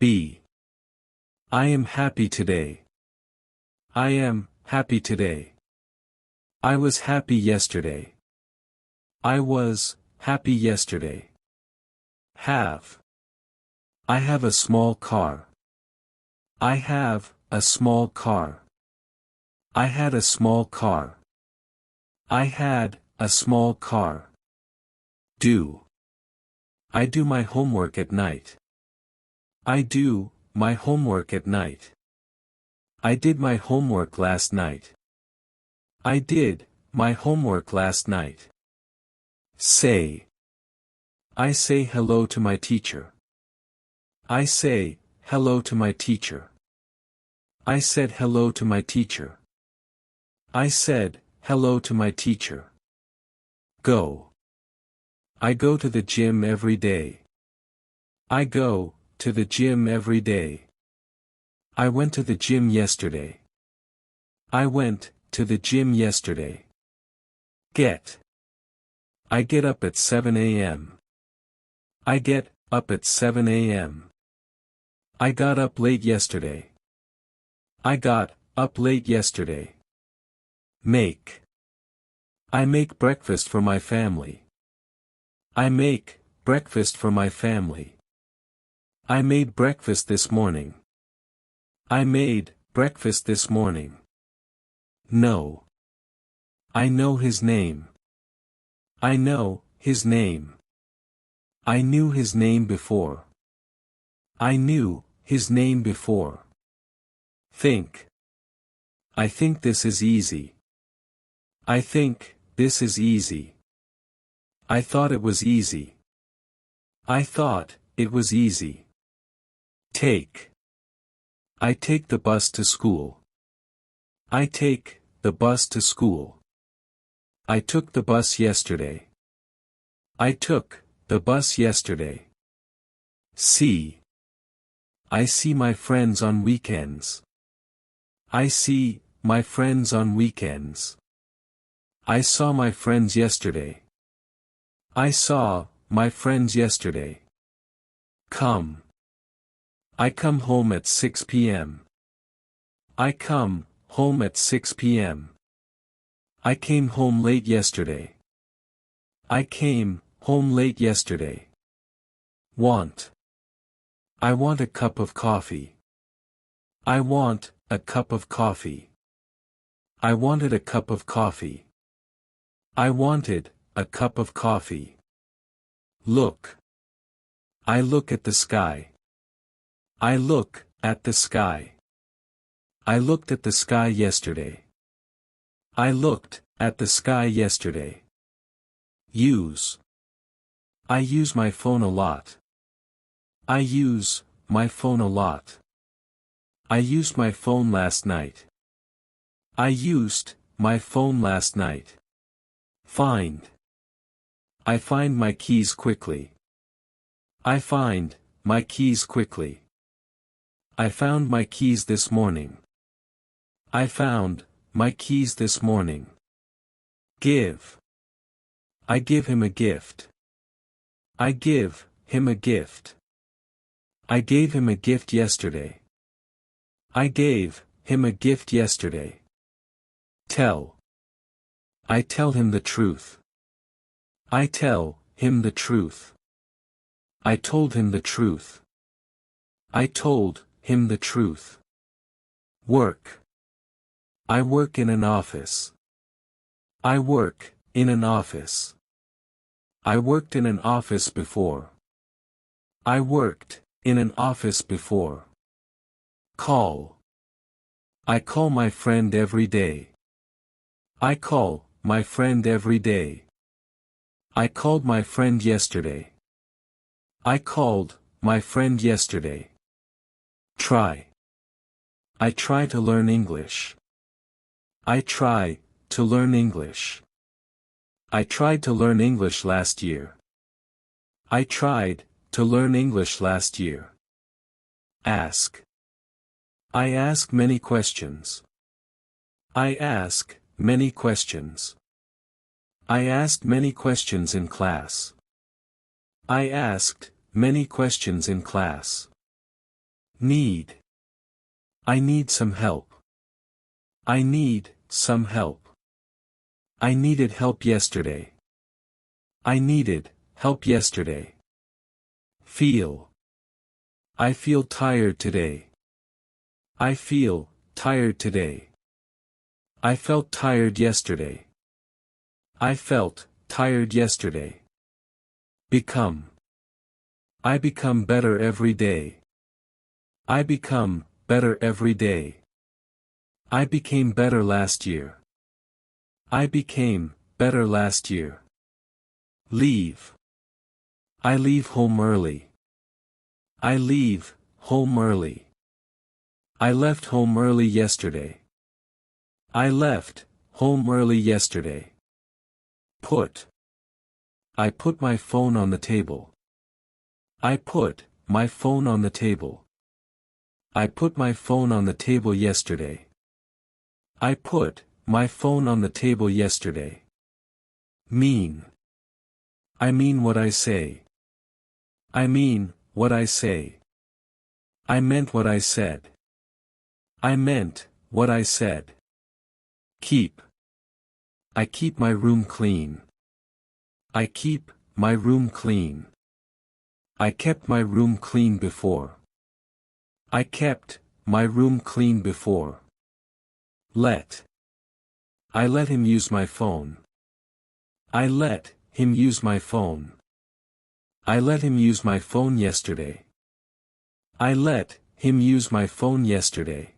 B. I am happy today. I am happy today. I was happy yesterday. I was happy yesterday. Have. I have a small car. I have a small car. I had a small car. I had a small car. Do. I do my homework at night. I do my homework at night. I did my homework last night. I did my homework last night. Say. I say hello to my teacher. I say hello to my teacher. I said hello to my teacher. I said hello to my teacher. Go. I go to the gym every day. I go to the gym every day. I went to the gym yesterday. I went to the gym yesterday. Get. I get up at 7 a.m. I get up at 7 a.m. I got up late yesterday. I got up late yesterday. Make. I make breakfast for my family. I make breakfast for my family. I made breakfast this morning. I made breakfast this morning. Know. I know his name. I know his name. I knew his name before. I knew his name before. Think. I think this is easy. I think this is easy. I thought it was easy. I thought it was easy. Take. I take the bus to school. I take the bus to school. I took the bus yesterday. I took the bus yesterday. See. I see my friends on weekends. I see my friends on weekends. I saw my friends yesterday. I saw my friends yesterday. Come. I come home at 6 p.m. I come home at 6 p.m. I came home late yesterday. I came home late yesterday. Want. I want a cup of coffee. I want a cup of coffee. I wanted a cup of coffee. I wanted a cup of coffee. Look. I look at the sky. I look at the sky. I looked at the sky yesterday. I looked at the sky yesterday. Use. I use my phone a lot. I use my phone a lot. I used my phone last night. I used my phone last night. Find. I find my keys quickly. I find my keys quickly. I found my keys this morning. I found my keys this morning. Give. I give him a gift. I give him a gift. I gave him a gift yesterday. I gave him a gift yesterday. Tell. I tell him the truth. I tell him the truth. I told him the truth. I told him the truth. Work. I work in an office. I work in an office. I worked in an office before. I worked in an office before. Call. I call my friend every day. I call my friend every day. I called my friend yesterday. I called my friend yesterday. Try. I try to learn English. I try to learn English. I tried to learn English last year. I tried to learn English last year. Ask. I ask many questions. I ask many questions. I asked many questions in class. I asked many questions in class. Need. I need some help. I need some help. I needed help yesterday. I needed help yesterday. Feel. I feel tired today. I feel tired today. I felt tired yesterday. I felt tired yesterday. Become. I become better every day. I become better every day. I became better last year. I became better last year. Leave. I leave home early. I leave home early. I left home early yesterday. I left home early yesterday. Put. I put my phone on the table. I put my phone on the table. I put my phone on the table yesterday. I put my phone on the table yesterday. Mean. I mean what I say. I mean what I say. I meant what I said. I meant what I said. Keep. I keep my room clean. I keep my room clean. I kept my room clean before. I kept my room clean before. Let. I let him use my phone. I let him use my phone. I let him use my phone yesterday. I let him use my phone yesterday.